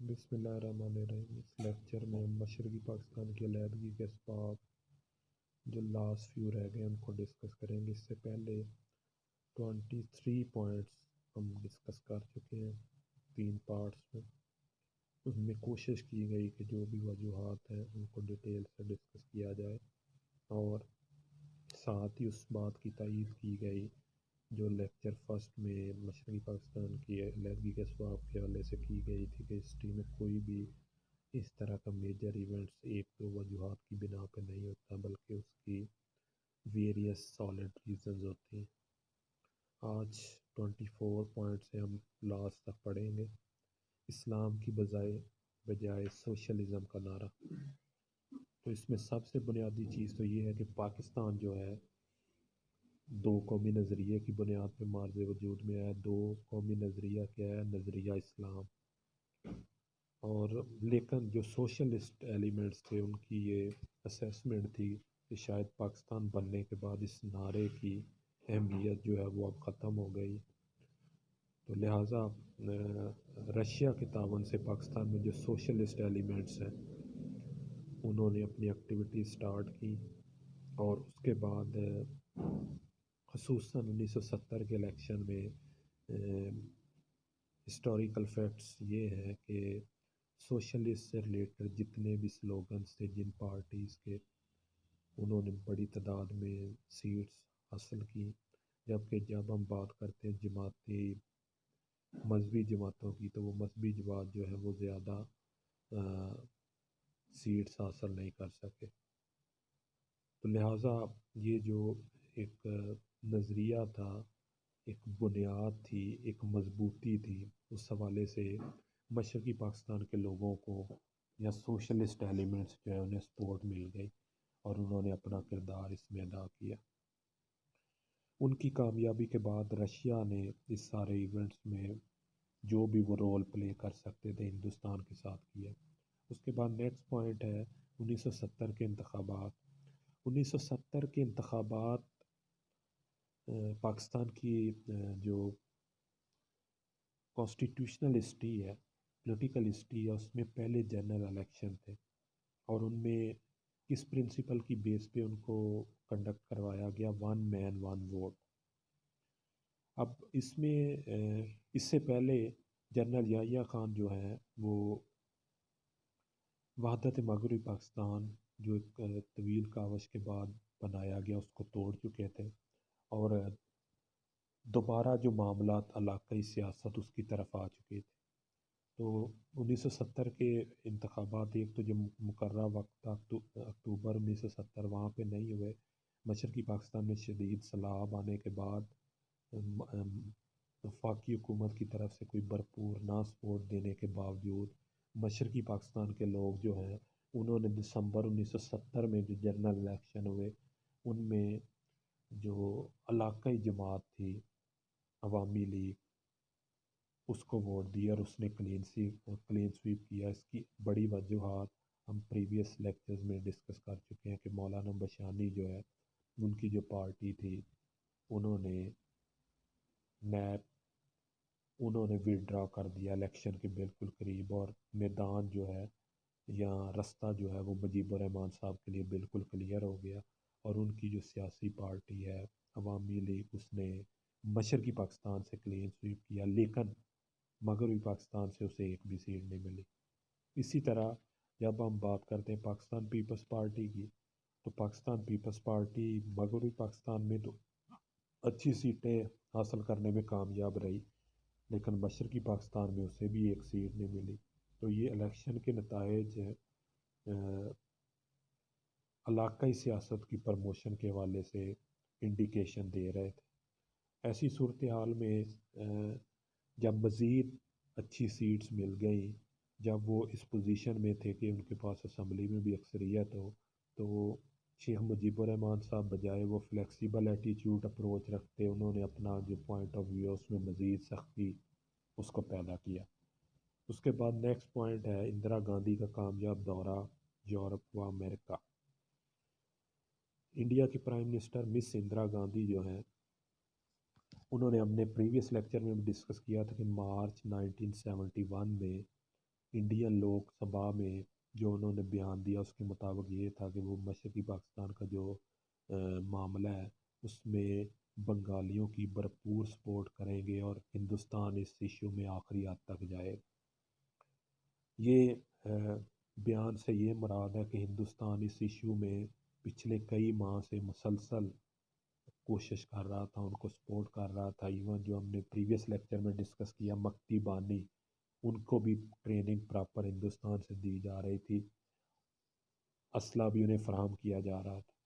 بسم اللہ الرحمن الرحیم۔ اس لیکچر میں ہم مشرقی پاکستان کی علیحدگی کے اسباب جو لاسٹ فیو رہ گئے ان کو ڈسکس کریں گے۔ اس سے پہلے 23 پوائنٹس ہم ڈسکس کر چکے ہیں 3 پارٹس میں۔ اس میں کوشش کی گئی کہ جو بھی وجوہات ہیں ان کو ڈیٹیل سے ڈسکس کیا جائے، اور ساتھ ہی اس بات کی تائید کی گئی جو لیکچر فرسٹ میں مشرقی پاکستان کی علیحدگی کے اسباب کے حوالے سے کی گئی تھی کہ ہسٹری میں کوئی بھی اس طرح کا میجر ایونٹس ایک دو وجوہات کی بنا پہ نہیں ہوتا، بلکہ اس کی ویریس سالڈ ریزنز ہوتی ہیں۔ آج 24 پوائنٹ سے ہم لاسٹ تک پڑھیں گے۔ اسلام کی بجائے سوشلزم کا نعرہ۔ تو اس میں سب سے بنیادی چیز تو یہ ہے کہ پاکستان جو ہے دو قومی نظریے کی بنیاد پہ مارز وجود میں آیا۔ دو قومی نظریہ کیا ہے؟ نظریہ اسلام۔ اور لیکن جو سوشلسٹ ایلیمنٹس تھے ان کی یہ اسیسمنٹ تھی کہ شاید پاکستان بننے کے بعد اس نعرے کی اہمیت جو ہے وہ اب ختم ہو گئی، تو لہٰذا رشیا کے تعاون سے پاکستان میں جو سوشلسٹ ایلیمنٹس ہیں انہوں نے اپنی ایکٹیویٹی سٹارٹ کی، اور اس کے بعد خصوصاً 1970 کے الیکشن میں ہسٹوریکل فیکٹس یہ ہے کہ سوشلسٹ سے ریلیٹڈ جتنے بھی سلوگنس تھے جن پارٹیز کے، انہوں نے بڑی تعداد میں سیٹس حاصل کی، جبکہ جب ہم بات کرتے ہیں جماعتی مذہبی جماعتوں کی تو وہ مذہبی جماعت جو ہے وہ زیادہ سیٹس حاصل نہیں کر سکے۔ تو لہٰذا یہ جو ایک نظریہ تھا، ایک بنیاد تھی، ایک مضبوطی تھی، اس حوالے سے مشرقی پاکستان کے لوگوں کو یا سوشلسٹ ایلیمنٹس جو ہے انہیں سپورٹ مل گئی اور انہوں نے اپنا کردار اس میں ادا کیا۔ ان کی کامیابی کے بعد رشیا نے اس سارے ایونٹس میں جو بھی وہ رول پلے کر سکتے تھے ہندوستان کے ساتھ کیا۔ اس کے بعد نیکسٹ پوائنٹ ہے 1970 کے انتخابات۔ 1970 کے انتخابات پاکستان کی جو کانسٹیٹیوشنل ہسٹری ہے، پولیٹیکل ہسٹری ہے، اس میں پہلے جنرل الیکشن تھے، اور ان میں کس پرنسپل کی بیس پہ ان کو کنڈکٹ کروایا گیا؟ 1 مین 1 ووٹ۔ اب اس میں اس سے پہلے جنرل یحییٰ خان جو ہیں وہ وحدت مغربی پاکستان جو ایک طویل کاوش کے بعد بنایا گیا اس کو توڑ چکے تھے، اور دوبارہ جو معاملات علاقائی سیاست اس کی طرف آ چکے تھے۔ تو 1970 کے انتخابات ایک تو جو مقررہ وقت تھا اکتوبر 1970 وہاں پہ نہیں ہوئے۔ مشرقی پاکستان میں شدید سیلاب آنے کے بعد وفاقی حکومت کی طرف سے کوئی بھرپور نہ سپورٹ دینے کے باوجود مشرقی پاکستان کے لوگ جو ہیں انہوں نے دسمبر 1970 میں جو جنرل الیکشن ہوئے ان میں جو علاقائی جماعت تھی عوامی لیگ اس کو ووٹ دیا، اور اس نے کلین سویپ کیا۔ اس کی بڑی وجوہات ہم پریویس لیکچرز میں ڈسکس کر چکے ہیں کہ مولانا بشانی جو ہے ان کی جو پارٹی تھی انہوں نے وڈرا کر دیا الیکشن کے بالکل قریب، اور میدان جو ہے یا رستہ جو ہے وہ مجیب الرحمان صاحب کے لیے بالکل کلیئر ہو گیا، اور ان کی جو سیاسی پارٹی ہے عوامی لیگ اس نے مشرقی پاکستان سے کلین سویپ کیا، لیکن مغربی پاکستان سے اسے ایک بھی سیٹ نہیں ملی۔ اسی طرح جب ہم بات کرتے ہیں پاکستان پیپلز پارٹی کی، تو پاکستان پیپلز پارٹی مغربی پاکستان میں تو اچھی سیٹیں حاصل کرنے میں کامیاب رہی، لیکن مشرقی پاکستان میں اسے بھی ایک سیٹ نہیں ملی۔ تو یہ الیکشن کے نتائج علاقائی سیاست کی پروموشن کے حوالے سے انڈیکیشن دے رہے تھے۔ ایسی صورتحال میں جب مزید اچھی سیٹس مل گئیں، جب وہ اس پوزیشن میں تھے کہ ان کے پاس اسمبلی میں بھی اکثریت ہو، تو شیخ مجیب الرحمان صاحب بجائے وہ فلیکسیبل ایٹیچیوڈ اپروچ رکھتے انہوں نے اپنا جو پوائنٹ آف ویو اس میں مزید سختی اس کو پیدا کیا۔ اس کے بعد نیکسٹ پوائنٹ ہے اندرا گاندھی کا کامیاب دورہ یورپ و امریکہ۔ انڈیا کی پرائم منسٹر مس اندرا گاندھی جو ہیں انہوں نے ہم نے پریویس لیکچر میں بھی ڈسکس کیا تھا کہ مارچ 1971 میں انڈین لوک سبھا میں جو انہوں نے بیان دیا اس کے مطابق یہ تھا کہ وہ مشرقی پاکستان کا جو معاملہ ہے اس میں بنگالیوں کی بھرپور سپورٹ کریں گے اور ہندوستان اس ایشو میں آخری حد تک جائے گا۔ یہ بیان سے یہ مراد ہے کہ ہندوستان اس ایشو میں پچھلے کئی ماہ سے مسلسل کوشش کر رہا تھا، ان کو سپورٹ کر رہا تھا۔ ایون جو ہم نے پریویس لیکچر میں ڈسکس کیا مکتی بانی، ان کو بھی ٹریننگ پراپر ہندوستان سے دی جا رہی تھی، اسلحہ بھی انہیں فراہم کیا جا رہا تھا۔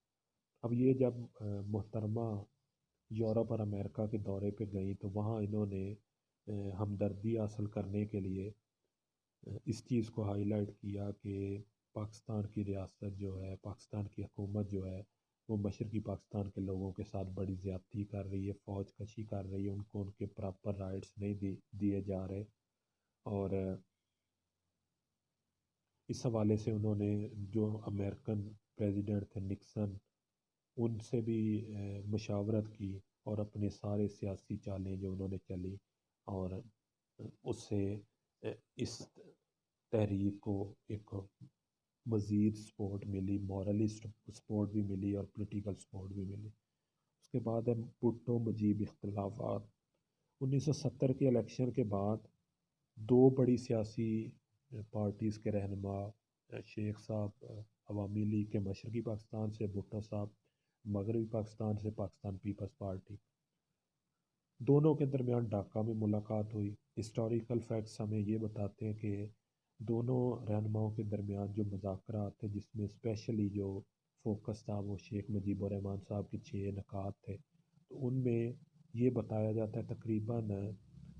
اب یہ جب محترمہ یورپ اور امریکہ کے دورے پہ گئیں تو وہاں انہوں نے ہمدردی حاصل کرنے کے لیے اس چیز کو ہائی لائٹ کیا کہ پاکستان کی ریاست جو ہے، پاکستان کی حکومت جو ہے وہ مشرقی پاکستان کے لوگوں کے ساتھ بڑی زیادتی کر رہی ہے، فوج کشی کر رہی ہے، ان کو ان کے پراپر رائٹس نہیں دیے جا رہے۔ اور اس حوالے سے انہوں نے جو امریکن پریزیڈنٹ تھے نکسن، ان سے بھی مشاورت کی اور اپنے سارے سیاسی چالیں جو انہوں نے چلی، اور اس سے اس تحریک کو ایک مزید سپورٹ ملی، مورلی سپورٹ بھی ملی اور پولیٹیکل سپورٹ بھی ملی۔ اس کے بعد ہے بھٹو مجیب اختلافات۔ 1970 کے الیکشن کے بعد دو بڑی سیاسی پارٹیز کے رہنما، شیخ صاحب عوامی لیگ کے مشرقی پاکستان سے، بھٹو صاحب مغربی پاکستان سے پاکستان پیپلز پارٹی، دونوں کے درمیان ڈھاکہ میں ملاقات ہوئی۔ ہسٹوریکل فیکٹس ہمیں یہ بتاتے ہیں کہ دونوں رہنماؤں کے درمیان جو مذاکرات تھے، جس میں اسپیشلی جو فوکس تھا وہ شیخ مجیب الرحمان صاحب کے 6 نکات تھے، تو ان میں یہ بتایا جاتا ہے تقریباً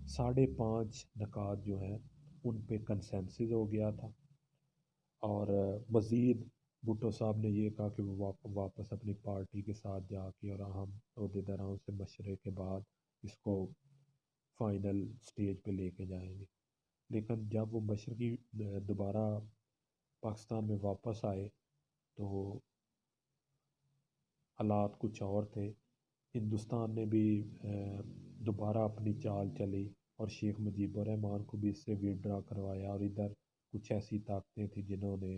5.5 نکات جو ہیں ان پہ کنسنسس ہو گیا تھا، اور مزید بھٹو صاحب نے یہ کہا کہ وہ واپس اپنی پارٹی کے ساتھ جا کے اور اہم عہدیداروں سے مشورے کے بعد اس کو فائنل سٹیج پہ لے کے جائیں گے۔ لیکن جب وہ مشرقی دوبارہ پاکستان میں واپس آئے تو حالات کچھ اور تھے۔ ہندوستان نے بھی دوبارہ اپنی چال چلی اور شیخ مجیب الرحمان کو بھی اس سے وڈرا کروایا، اور ادھر کچھ ایسی طاقتیں تھیں جنہوں نے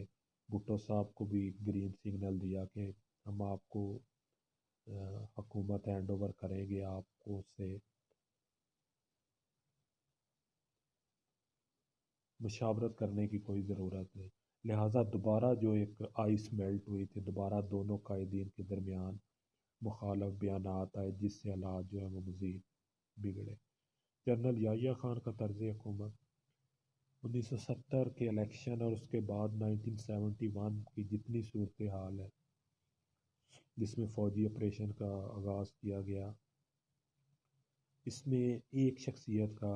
بھٹو صاحب کو بھی گرین سگنل دیا کہ ہم آپ کو حکومت ہینڈ اوور کریں گے، آپ کو اس سے مشاورت کرنے کی کوئی ضرورت نہیں۔ لہٰذا دوبارہ جو ایک آئس میلٹ ہوئی تھی، دوبارہ دونوں قائدین کے درمیان مخالف بیانات آئے، جس سے حالات جو ہیں وہ مزید بگڑے۔ جنرل یحییٰ خان کا طرز حکومت۔ 1970 کے الیکشن اور اس کے بعد 1971 کی جتنی صورتحال ہے جس میں فوجی آپریشن کا آغاز کیا گیا، اس میں ایک شخصیت کا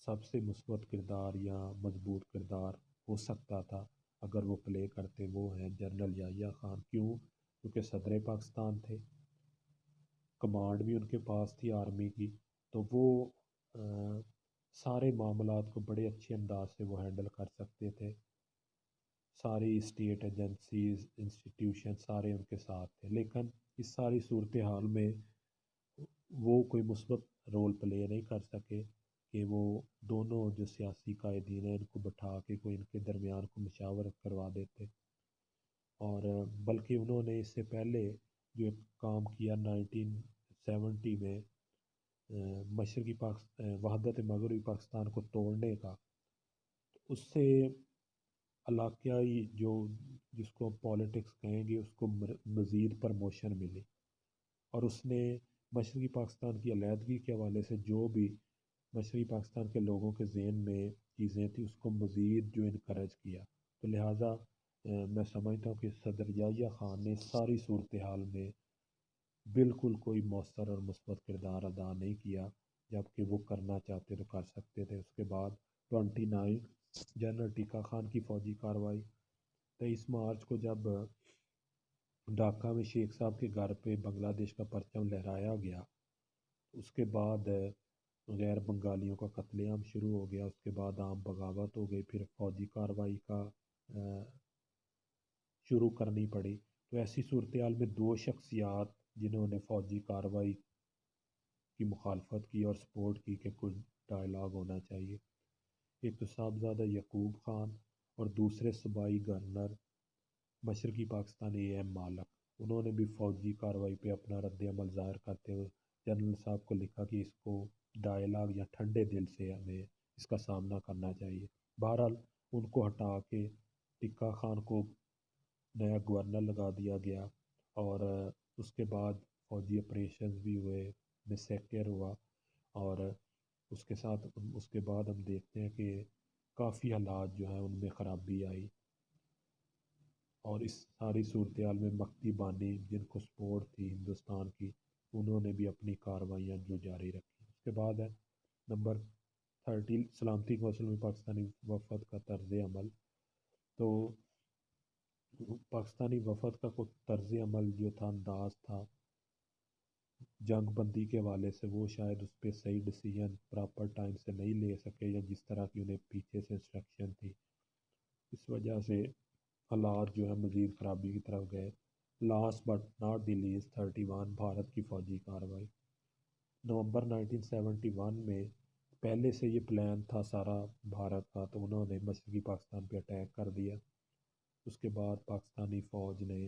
سب سے مثبت کردار یا مضبوط کردار ہو سکتا تھا اگر وہ پلے کرتے، وہ ہیں جنرل یحییٰ خان۔ کیوں؟ کیونکہ صدر پاکستان تھے، کمانڈ بھی ان کے پاس تھی آرمی کی، تو وہ سارے معاملات کو بڑے اچھے انداز سے وہ ہینڈل کر سکتے تھے۔ ساری اسٹیٹ ایجنسیز، انسٹیٹیوشن سارے ان کے ساتھ تھے، لیکن اس ساری صورتحال میں وہ کوئی مثبت رول پلے نہیں کر سکے کہ وہ دونوں جو سیاسی قائدین ہیں ان کو بٹھا کے کوئی ان کے درمیان کو مشاورت کروا دیتے، اور بلکہ انہوں نے اس سے پہلے جو ایک کام کیا 1970 میں مشرقی وحدت مغربی پاکستان کو توڑنے کا، اس سے علاقائی جو جس کو پالیٹکس کہیں گے اس کو مزید پرموشن ملی، اور اس نے مشرقی پاکستان کی علیحدگی کے حوالے سے جو بھی مشرقی پاکستان کے لوگوں کے ذہن میں چیزیں تھیں اس کو مزید جو انکریج کیا۔ تو لہٰذا میں سمجھتا ہوں کہ صدر یحییٰ خان نے ساری صورتحال میں بالکل کوئی مؤثر اور مثبت کردار ادا نہیں کیا، جبکہ وہ کرنا چاہتے تو کر سکتے تھے۔ اس کے بعد 29 جنرل ٹیکا خان کی فوجی کارروائی۔ 23 مارچ کو جب ڈھاکہ میں شیخ صاحب کے گھر پہ بنگلہ دیش کا پرچم لہرایا گیا، اس کے بعد غیر بنگالیوں کا قتل عام شروع ہو گیا، اس کے بعد عام بغاوت ہو گئی، پھر فوجی کارروائی کا شروع کرنی پڑی۔ تو ایسی صورتحال میں دو شخصیات جنہوں نے فوجی کارروائی کی مخالفت کی اور سپورٹ کی کہ کچھ ڈائلاگ ہونا چاہیے، ایک تو صاحبزادہ یعقوب خان اور دوسرے صوبائی گورنر مشرقی پاکستان اے ایم مالک، انہوں نے بھی فوجی کارروائی پہ اپنا رد عمل ظاہر کرتے ہوئے جنرل صاحب کو لکھا کہ اس کو ڈائلاگ یا ٹھنڈے دل سے ہمیں اس کا سامنا کرنا چاہیے۔ بہرحال ان کو ہٹا کے ٹکا خان کو نیا گورنر لگا دیا گیا، اور اس کے بعد فوجی آپریشنز بھی ہوئے، مسیکر ہوا، اور اس کے ساتھ اس کے بعد ہم دیکھتے ہیں کہ کافی حالات جو ہیں ان میں خرابی آئی، اور اس ساری صورتحال میں مکتی بانی جن کو سپورٹ تھی ہندوستان کی، انہوں نے بھی اپنی کارروائیاں جو جاری رکھی۔ اس کے بعد ہے نمبر 30 سلامتی کونسل میں پاکستانی وفد کا طرز عمل۔ تو پاکستانی وفد کا کچھ طرز عمل جو تھا، انداز تھا جنگ بندی کے حوالے سے، وہ شاید اس پہ صحیح ڈیسیجن پراپر ٹائم سے نہیں لے سکے، یا جس طرح کی انہیں پیچھے سے انسٹرکشن تھی، اس وجہ سے حالات جو ہے مزید خرابی کی طرف گئے۔ Last but not the least 31 Bharat کی فوجی کارروائی۔ نومبر 1971 میں پہلے سے یہ پلان تھا سارا بھارت کا، تو انہوں نے مشرقی پاکستان پہ اٹیک کر دیا۔ اس کے بعد پاکستانی فوج نے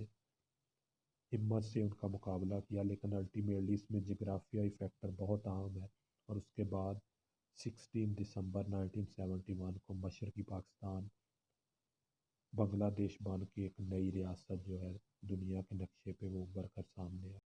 ہمت سے ان کا مقابلہ کیا، لیکن الٹیمیٹلی اس میں جغرافیائی فیکٹر بہت اہم ہے، اور اس کے بعد 16 دسمبر 1971 کو مشرقی پاکستان بنگلہ دیش بن کے ایک نئی ریاست جو ہے دنیا کے نقشے پہ وہ ابھر کر سامنے آئی۔